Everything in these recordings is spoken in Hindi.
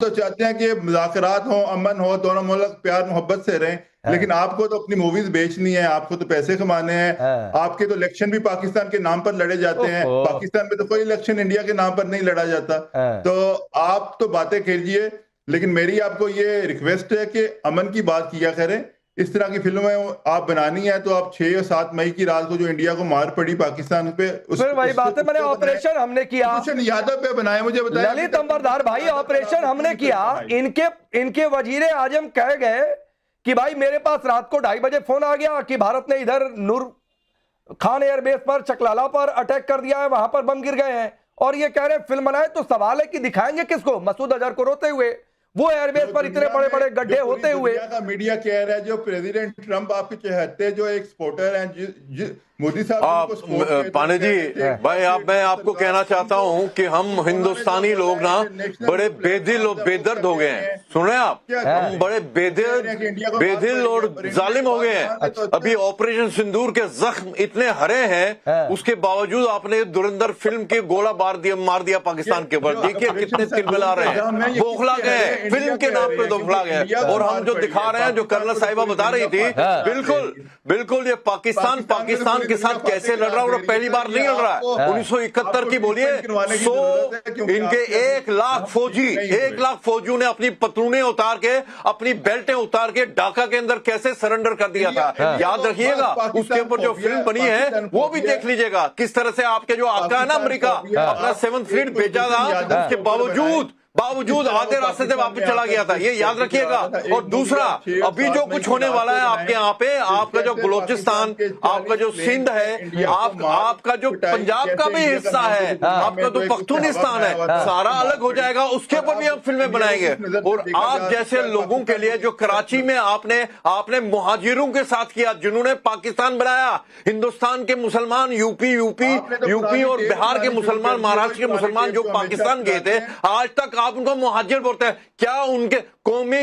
तो चाहते हैं कि मुज़ाकरात हो, अमन हो, दोनों मुल्क प्यार मोहब्बत से रहें, लेकिन आपको तो अपनी मूवीज बेचनी है, आपको तो पैसे कमाने हैं। हाँ। आपके तो इलेक्शन भी पाकिस्तान के नाम पर लड़े जाते हैं। ओफो। पाकिस्तान में तो कोई इलेक्शन इंडिया के नाम पर नहीं लड़ा जाता। हाँ। तो आप तो बातें कीजिए, लेकिन मेरी आपको ये रिक्वेस्ट है कि अमन की बात किया करें। इस तरह की फिल्में आप बनानी है तो आप 6 और 7 मई की रात को जो इंडिया को मार पड़ी पाकिस्तान पे फिर वही उस बात है, मैंने पे बनाए, ऑपरेशन हमने किया, कुलभूषण यादव पे बनाए। मुझे बताएं अभी ललित तक अंबरदार कुलभूषण भाई यादव पर ऑपरेशन आपने हमने क्यों नहीं किया। फिल्म बनाई? इनके वजीरे आजम कह गए कि भाई मेरे पास रात को 2:30 बजे फोन आ गया कि भारत ने इधर नूर खान एयरबेस पर चकलाला पर अटैक कर दिया है, वहां पर बम गिर गए हैं, और ये कह रहे हैं फिल्म बनाए। तो सवाल है कि दिखाएंगे किसको? मसूद अजहर को रोते हुए, वो एयरबेस पर इतने बड़े बड़े गड्ढे होते हुए। दुनिया का मीडिया कह रहा है जो प्रेसिडेंट ट्रंप आपके चहेते जो एक सपोर्टर हैं, मोदी साहब जिनको सपोर्ट करते पांडे जी, हैं, भाई मैं आपको कहना चाहता हूं कि हम हिंदुस्तानी लोग ना बड़े बेदिल और बेदर्द हो गए हैं। सुने आप, हम बड़े बेदिल और जालिम हो गए हैं। अभी ऑपरेशन सिंदूर के जख्म इतने हरे हैं, उसके बावजूद आपने धुरंधर फिल्म के गोला मार दिया पाकिस्तान के ऊपर। देखिए कितने तिलमिला रहे हैं, बौखला गए, फिल्म के नाम पे बौखला गए। और हम जो दिखा रहे हैं, जो कर्नल साहिबा बता रही थी, बिल्कुल बिल्कुल ये पाकिस्तान के साथ कैसे लड़ रहा है, और पहली बार नहीं लड़ रहा है। 1971 की बोलिए, इनके 1 लाख फौजियों ने अपनी पतलूनें उतार के, अपनी बेल्टें उतार के ढाका के अंदर कैसे सरेंडर कर दिया था। याद रखिएगा, उसके ऊपर जो फिल्म बनी है वो भी देख लीजिएगा। किस तरह से आपके जो आका है ना अमेरिका, अपना 7th फ्लीट भेजा था, उसके बावजूद आधे रास्ते से वापस चला गया था, ये याद रखिएगा। और दूसरा, अभी जो कुछ होने वाला है आपके यहाँ पे, आपका जो बलूचिस्तान, आपका जो सिंध है, आपका जो पंजाब का भी हिस्सा है, आपका तो पख्तूनिस्तान है, सारा अलग हो जाएगा। उसके ऊपर भी हम फिल्में बनाएंगे। और आप जैसे लोगों के लिए जो कराची में आपने मुहाजिरों के साथ किया, जिन्होंने पाकिस्तान बनाया, हिंदुस्तान के मुसलमान यूपी और बिहार के मुसलमान, महाराष्ट्र के मुसलमान जो पाकिस्तान गए थे, आज तक आप उनको मुहाजिर बोलते हैं। क्या उनके कौमी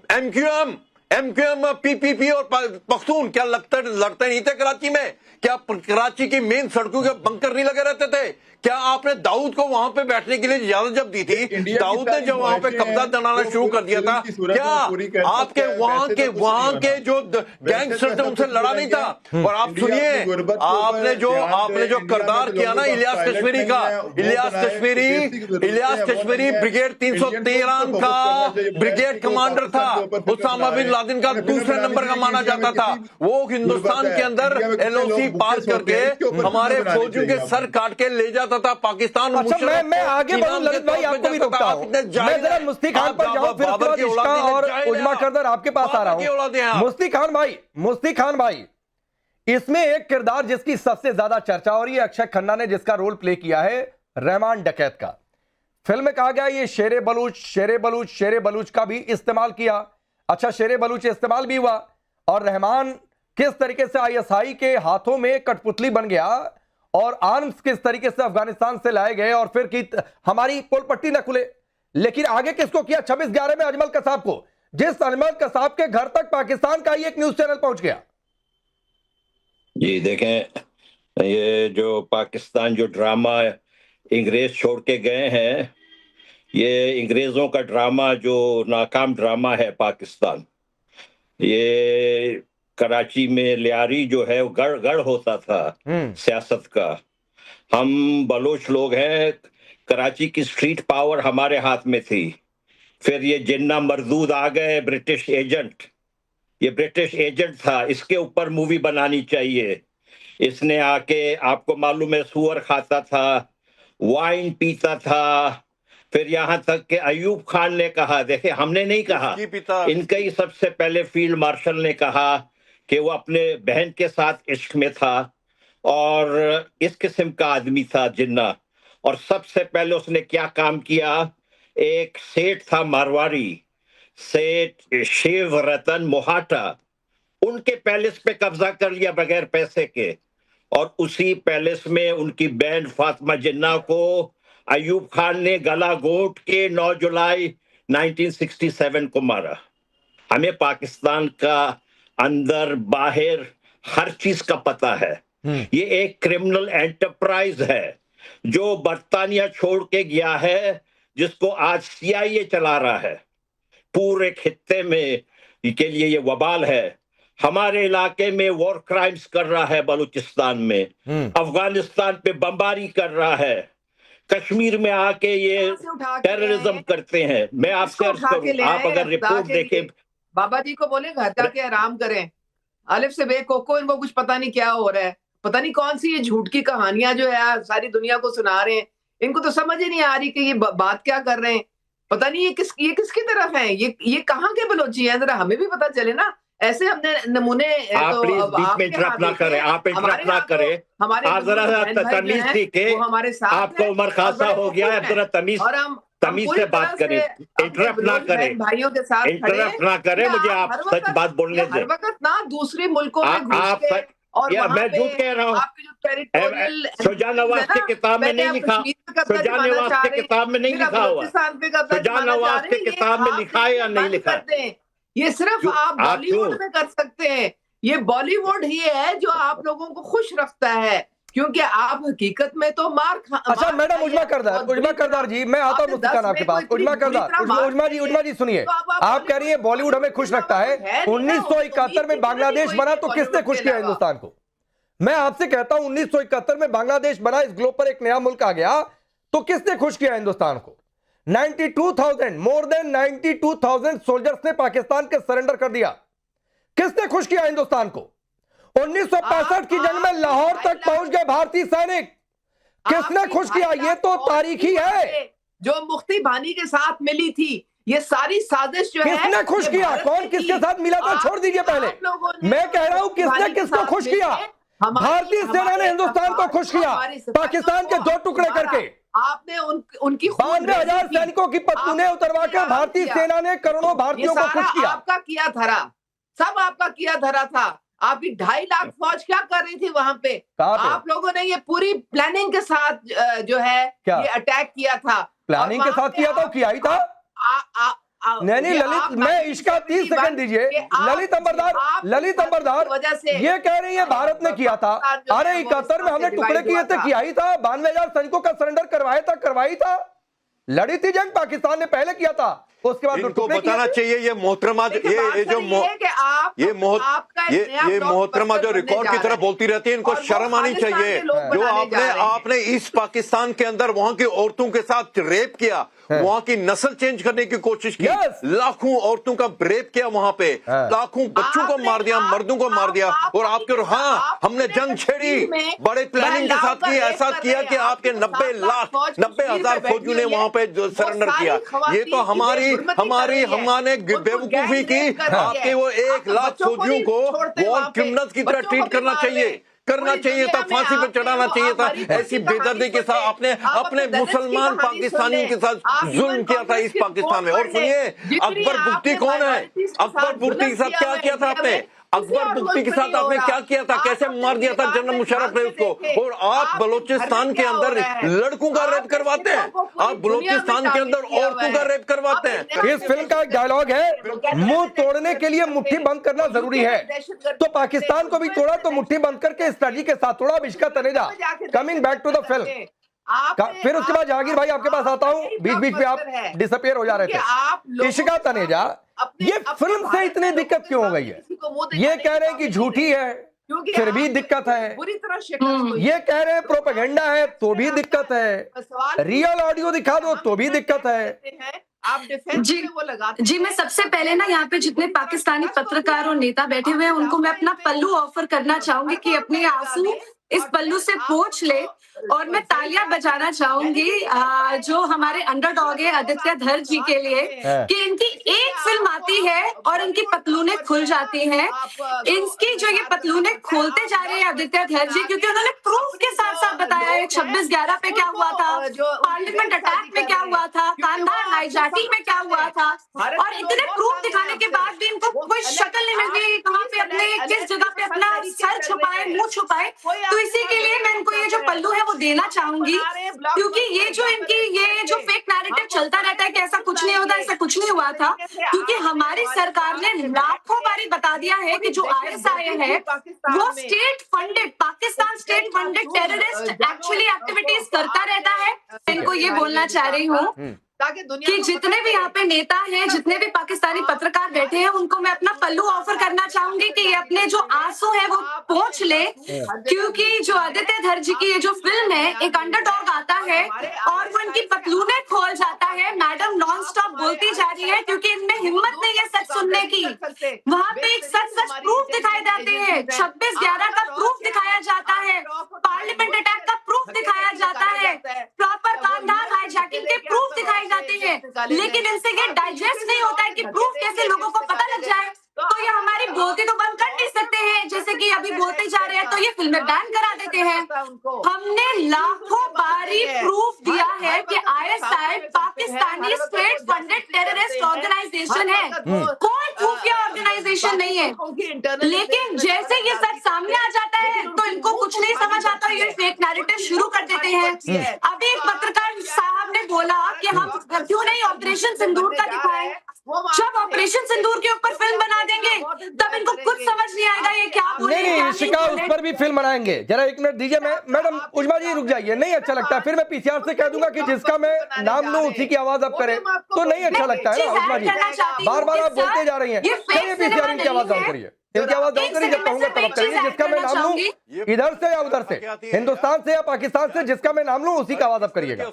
एमक्यूएम पीपीपी और पख्तून क्या लड़ते नहीं थे कराची में? क्या कराची की मेन सड़कों के बंकर नहीं लगे रहते थे? क्या आपने दाऊद को वहां पे बैठने के लिए इजाजत जब दी थी, दाऊद ने जब वहां पे कब्जा जमाना शुरू कर दिया था, क्या आपके वहां के जो गैंगस्टर थे उनसे लड़ा नहीं था? और आप सुनिए, आपने जो करदार किया ना इलियास कश्मीरी का, इलियास कश्मीरी ब्रिगेड 313 का ब्रिगेड कमांडर था, उसामा बिन लादेन का दूसरे नंबर का माना जाता था। वो हिंदुस्तान के अंदर एलओसी पास करके हमारे फौजियों के सर काट के ले जाता था पाकिस्तान। अच्छा, मैं आगे बढ़ूं ललित भाई, आपको भी रोकता हूं। मैं जरा मुफ्ती खान पर जाऊं, फिर उसके बाद इश्का और उजमा करदर आपके पास आ रहा हूं। मुफ्ती खान भाई, इसमें एक किरदार जिसकी सबसे ज्यादा चर्चा हो रही है, अक्षय खन्ना ने जिसका रोल प्ले किया है, रहमान डकैत का। फिल्म में कहा गया ये शेरे बलूच का भी इस्तेमाल किया। अच्छा, शेरे बलूच इस्तेमाल भी हुआ, और रहमान किस तरीके से आईएसआई के हाथों में कठपुतली बन गया, और आर्म्स किस तरीके से अफगानिस्तान से लाए गए, और फिर की हमारी पोल पट्टी न खुले। लेकिन आगे किसको किया? 26/11 में अजमल कसाब को, जिस अजमल कसाब के घर तक पाकिस्तान का ही एक न्यूज चैनल पहुंच गया। जी देखें, ये जो पाकिस्तान जो ड्रामा अंग्रेज छोड़ के गए हैं, ये अंग्रेजों का ड्रामा जो नाकाम ड्रामा है पाकिस्तान। ये कराची में लियारी जो है वो गढ़ होता था सियासत का। हम बलोच लोग हैं, कराची की स्ट्रीट पावर हमारे हाथ में थी। फिर ये जिन्ना मरदूद आ गए, ब्रिटिश एजेंट, ये ब्रिटिश एजेंट था, इसके ऊपर मूवी बनानी चाहिए। इसने आके, आपको मालूम है, सुअर खाता था, वाइन पीता था। फिर यहां तक कि अयूब खान ने कहा, देखे हमने नहीं कहा, इनका ही सबसे पहले फील्ड मार्शल ने कहा कि वो अपने बहन के साथ इश्क में था, और इस किस्म का आदमी था जिन्ना। और सबसे पहले उसने क्या काम किया, एक सेठ था मारवाड़ी, सेठ शिव रतन मोहाटा, उनके पैलेस पे कब्जा कर लिया बगैर पैसे के, और उसी पैलेस में उनकी बहन फातिमा जिन्ना को अयूब खान ने गला घोंट के 9 जुलाई 1967 को मारा। हमें पाकिस्तान का अंदर बाहर हर चीज का पता है। ये एक क्रिमिनल एंटरप्राइज है जो बर्तानिया छोड़ के गया है, जिसको आज CIA चला रहा है, पूरे खित्ते में के लिए ये वबाल है। हमारे इलाके में वॉर क्राइम्स कर रहा है, बलूचिस्तान में, अफगानिस्तान पे बमबारी कर रहा है, कश्मीर में आके ये टेररिज्म करते हैं। मैं आपसे अर्ज करूं, आप अगर रिपोर्ट देखें, बाबा जी को बोले घर जाके आराम करें, अलिफ से बे कोको, इनको कुछ पता नहीं क्या हो रहा है, पता नहीं कौन सी ये झूठ की कहानियां जो है सारी दुनिया को सुना रहे हैं। इनको तो समझ ही नहीं आ रही कि ये बात क्या कर रहे हैं। पता नहीं ये किसकी तरफ है, ये कहाँ के बलोची हैं, जरा हमें भी पता चले ना। ऐसे हमने नमूने आप तो प्लीज बीच में इंटरप्ट ना करें, आप इंटरप्ट ना करें, आप जरा तमीज सीखे, आपको उम्र खासा हो गया है, जरा तमीज से बात करें, इंटरप्ट ना करें, भाइयों के साथ इंटरप्ट ना करें, मुझे आप सच बात बोलने दें। हर वक्त ना दूसरे मुल्कों में घुस के और मैं झूठ कह रहा हूँ। सुजान नवाज की किताब में नहीं लिखा, सुजान नवाज की किताब में नहीं लिखा हुआ, सुजान नवाज की किताब में लिखा है या नहीं लिखा है? ये सिर्फ आप बॉलीवुड में कर सकते हैं। ये बॉलीवुड ही है जो आप लोगों को खुश रखता है, क्योंकि आप हकीकत में तो मार अच्छा मैडम उजमा करदार जी, मैं आता हूँ मुफ्ती खान आपके पास। उजमा जी सुनिए, आप कह रही है बॉलीवुड हमें खुश रखता है। 1971 में बांग्लादेश बना तो किसने खुश किया हिंदुस्तान को? मैं आपसे कहता हूं 1971 में बांग्लादेश बना, इस ग्लोब पर एक नया मुल्क आ गया, तो किसने खुश किया हिंदुस्तान को? 92,000 मोर देन 92,000 सोल्जर्स ने पाकिस्तान के सरेंडर कर दिया। किसने खुश किया हिंदुस्तान को? 1965 की जंग में लाहौर तक पहुंच गए भारतीय सैनिक, किसने खुश किया? ये तो तारीखी है। जो मुफ्ती भानी के साथ मिली थी, ये सारी साजिश जो है, किसने खुश किया? कौन किसके साथ मिला था छोड़ दीजिए पहले, मैं कह रहा हूं किसने किसको खुश किया? भारतीय सेना ने हिंदुस्तान को खुश किया, पाकिस्तान के 2 टुकड़े करके। आपने उनकी 92,000 सैनिकों की पतलूनें उतरवा के भारतीय सेना ने करोड़ों भारतीयों को खुश किया। आपका किया धरा, सब आपका किया धरा था। आपकी 2.5 लाख फौज क्या कर रही थी वहां पे? आप लोगों ने ये पूरी प्लानिंग के साथ जो है ये अटैक किया था। प्लानिंग के साथ किया था, किया ही था। नहीं ललित, मैं इसका 30 सेकंड दीजिए। ललित अंबरदार ये कह रही है भारत ने किया था। अरे 71 में हमने टुकड़े किए थे, किया ही था। 92,000 सैनिकों का सरेंडर करवाई था। लड़ी थी जंग, पाकिस्तान ने पहले किया था, उसके बाद इनको बताना चाहिए ये मोहतरमा, ये मोहतरमा जो रिकॉर्ड की तरह बोलती रहती है, इनको शर्म आनी चाहिए। जो आपने ईस्ट पाकिस्तान के अंदर वहां की औरतों के साथ रेप किया, वहां की नस्ल चेंज करने की कोशिश की, लाखों औरतों का रेप किया वहां पे, लाखों बच्चों को मार दिया, मर्दों को मार दिया, और आपके हाँ हमने जंग छेड़ी, बड़े प्लानिंग के साथ की, ऐसा किया कि आपके 90,000 फौजियों ने वहां पे जो सरेंडर किया। ये तो हमने बेवकूफी की। आपके वो 1 लाख फौजियों को वॉर क्रिमिनल्स की तरह ट्रीट करना चाहिए था, फांसी पे चढ़ाना चाहिए था। ऐसी बेदर्दी के साथ आपने अपने मुसलमान पाकिस्तानियों के साथ जुल्म किया था इस पाकिस्तान में। और सुनिए, अकबर बुख्ती कौन है? अकबर बुख्ती के साथ क्या किया था आपने? अकबर बुख्ती के साथ आपने क्या किया था? कैसे मार दिया था जनरल मुशर्रफ ने उसको? और आप बलोचिस्तान के अंदर लड़कों का रेप करवाते हैं, आप बलोचिस्तान के अंदर औरतों का रेप करवाते हैं। इस फिल्म का एक डायलॉग है, मुंह तोड़ने के लिए मुट्ठी बंद करना जरूरी है। तो पाकिस्तान को भी तोड़ा तो मुट्ठी बंद करके स्ट्रेटजी के साथ तोड़ा। अब इसका Taneja, coming back to the film, फिर उसके बाद जहांगीर भाई आपके पास आता हूं। बीच में आप डिसअपियर हो जा रहे थे। इशिका तनेजा, ये फिल्म से इतनी दिक्कत क्यों हो गई है? ये कह रहे हैं कि झूठी है, फिर भी दिक्कत है। ये कह रहे हैं प्रोपेगेंडा है, तो भी दिक्कत है। रियल ऑडियो दिखा दो तो भी दिक्कत है। जी मैं सबसे पहले ना यहाँ पे जितने पाकिस्तानी पत्रकार और नेता बैठे हुए हैं उनको मैं अपना पल्लू ऑफर करना चाहूंगी कि अपने आंसू इस पल्लू से पोंछ ले, और मैं तालियां बजाना चाहूंगी जो हमारे अंडरडॉग है आदित्य धर जी के लिए, कि इनकी एक फिल्म आती है और इनकी पतलूनें खुल जाती हैं। इनकी जो ये पतलूनें खोलते जा रहे हैं आदित्य धर जी, क्योंकि उन्होंने प्रूफ के साथ साथ बताया है 26/11 पे क्या हुआ था, पार्लियामेंट अटैक में क्या हुआ था, कांधार हाईजैकिंग में क्या हुआ था, और इतने प्रूफ दिखाने के बाद भी इनको कोई शक्ल नहीं मिल गई कहाँ पे अपने किस जगह पे अपना सर छुपाए, मुंह छुपाए। तो इसी के लिए मैं इनको ये जो पल्लू है वो देना चाहूंगी, क्योंकि ये जो फेक नैरेटिव चलता रहता है कि ऐसा कुछ नहीं होता, ऐसा कुछ नहीं हुआ था, क्योंकि हमारी सरकार ने लाखों बारी बता दिया है कि जो ISI है वो state funded, Pakistan state funded terrorist actually activities करता रहता है। इनको ये बोलना चाह रही हूँ ताकि दुनिया कि को जितने भी यहाँ पे नेता हैं, जितने भी पाकिस्तानी पत्रकार बैठे हैं, उनको मैं अपना पल्लू ऑफर करना चाहूंगी कि ये अपने जो आंसू है वो पोंछ ले, क्योंकि जो आदित्य धर जी की ये जो फिल्म है, एक अंडरडॉग आता है और वो इनकी पतलूने खोल जाता है। मैडम नॉन स्टॉप बोलती जा रही है क्योंकि इनमें हिम्मत नहीं है सच सुनने की। वहाँ पे एक सच प्रूफ दिखाए जाते हैं, 26/11 का प्रूफ दिखाया जाता है, पार्लियामेंट अटैक का प्रूफ दिखाया जाता है, प्रॉपर कांधार हाईजैकिंग के प्रूफ दिखाए जाते हैं, लेकिन इनसे ये डाइजेस्ट नहीं होता है कि प्रूफ कैसे लोगों को पता लग जाए। तो ये हमारी बोलती तो बंद कर नहीं सकते हैं, जैसे कि अभी बोलते जा रहे हैं तो ये फिल्में बैन करा देते हैं। हमने लाखों बारी प्रूफ दिया है कि ISI Pakistani state funded terrorist organisation है, कोई खुफिया ऑर्गेनाइजेशन नहीं है। लेकिन जैसे ये सच सामने आ जाता है तो इनको कुछ नहीं समझ आता, ये फेक नैरेटिव शुरू कर देते हैं। अभी एक पत्रकार साहब ने बोला कि हम क्यों नहीं ऑपरेशन सिंदूर का दिखाएं। जब ऑपरेशन सिंदूर के ऊपर फिल्म बना देंगे तब इनको कुछ समझ नहीं आएगा ये क्या बोले। नहीं, इशिका उस पर भी फिल्म बनाएंगे। जरा एक मिनट दीजिए, मैडम उजमा जी रुक जाइए। नहीं अच्छा लगता फिर मैं पीसीआर से कह दूंगा कि जिसका मैं नाम लूं उसी की आवाज आप करें, तो नहीं अच्छा लगता है ना उजमा जी। बार बार आप बोलते जा रही हैं। चलिए पीसीआर इनकी आवाज डाउन करिए, इनकी आवाज डाउन करिए, जब कहूंगा तब करिए। जिसका मैं नाम लूं इधर से या उधर से, हिंदुस्तान से या पाकिस्तान से, जिसका मैं नाम लूं उसी का आवाज आप करिएगा,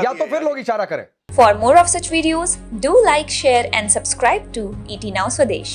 या तो फिर लोग इशारा करें। For more of such videos, do like, share and subscribe to ET Now Swadesh.